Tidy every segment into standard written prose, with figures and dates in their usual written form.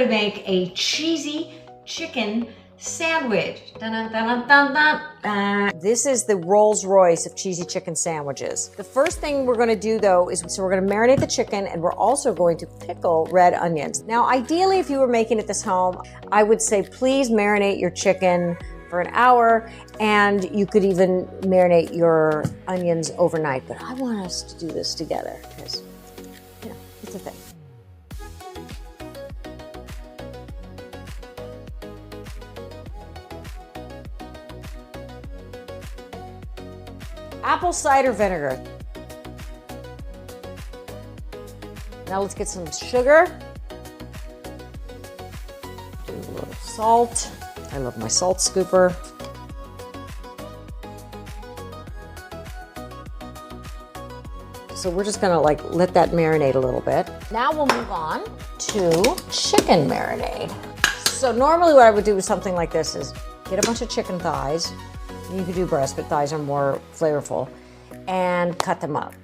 going to make a cheesy chicken sandwich. Dun, dun, dun, dun, dun, dun. This is the Rolls-Royce of cheesy chicken sandwiches. The first thing we're going to do though is, so we're going to marinate the chicken, and we're also going to pickle red onions. Now, ideally, if you were making it this home, I would say please marinate your chicken for an hour, and you could even marinate your onions overnight. But I want us to do this together because, you know, it's a thing. Apple cider vinegar. Now let's get some sugar. Do a little salt. I love my salt scooper. So we're just gonna like let that marinate a little bit. Now we'll move on to chicken marinade. So normally what I would do with something like this is get a bunch of chicken thighs. You could do breast, but thighs are more flavorful, and cut them up.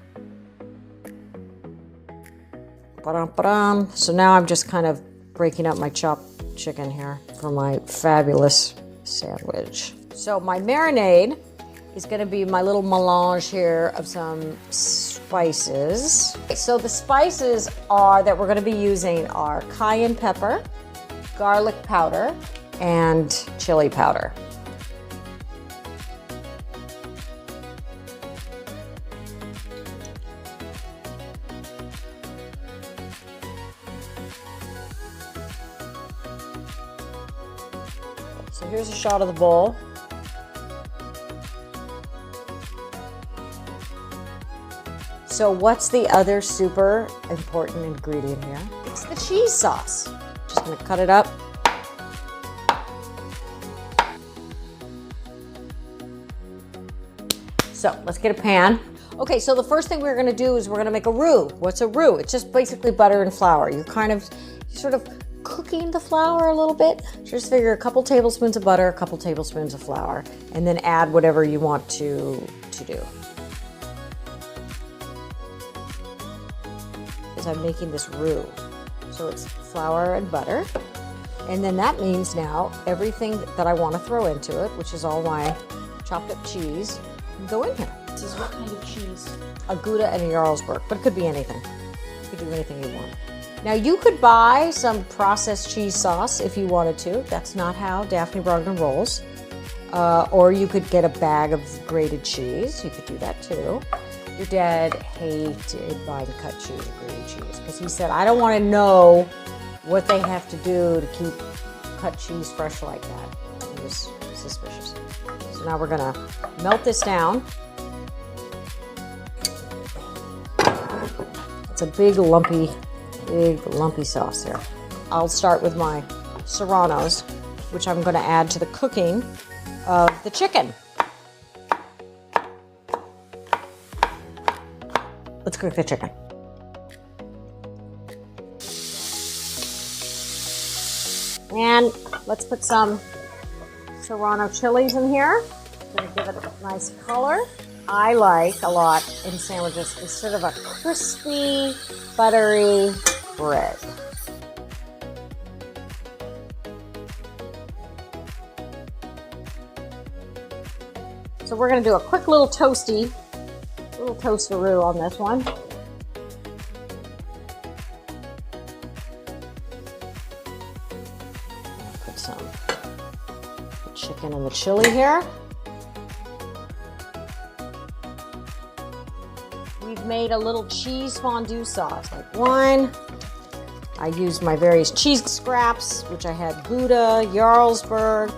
Ba-dum-ba-dum. So now I'm just kind of breaking up my chopped chicken here for my fabulous sandwich. So my marinade is going to be my little melange here of some spices. So the spices that we're going to be using are cayenne pepper, garlic powder, and chili powder. So here's a shot of the bowl. So what's the other super important ingredient here? It's the cheese sauce. Just gonna cut it up. So let's get a pan. Okay, so the first thing we're gonna do is we're gonna make a roux. What's a roux? It's just basically butter and flour. You're sort of cooking the flour a little bit. Just figure a couple tablespoons of butter, a couple tablespoons of flour, and then add whatever you want to do. Because I'm making this roux. So it's flour and butter. And then that means now everything that I want to throw into it, which is all my chopped up cheese, can go in here. This is what kind of cheese? A Gouda and a Jarlsberg, but it could be anything. You could do anything you want. Now you could buy some processed cheese sauce if you wanted to. That's not how Daphne Brogdon rolls. Or you could get a bag of grated cheese. You could do that too. Your dad hated buying cut cheese or grated cheese because he said, I don't want to know what they have to do to keep cut cheese fresh like that. He was suspicious. So now we're gonna melt this down. It's a big lumpy sauce here. I'll start with my Serranos, which I'm going to add to the cooking of the chicken. Let's cook the chicken. And let's put some Serrano chilies in here. Gonna give it a nice color. I like a lot in sandwiches is sort of a crispy, buttery bread. So we're gonna do a quick little toasteroo on this one. Put some chicken and the chili here. We've made a little cheese fondue sauce, like one. I used my various cheese scraps, which I had Gouda, Jarlsberg,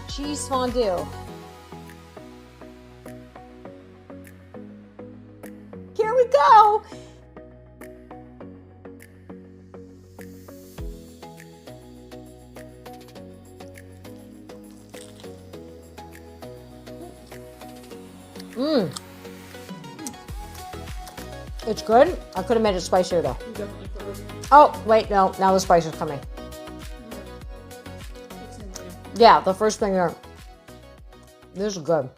cheese fondue. Here we go. It's good. I could have made it spicier though. Oh, wait, no. Now the spice is coming. Yeah, the first thing there. This is good.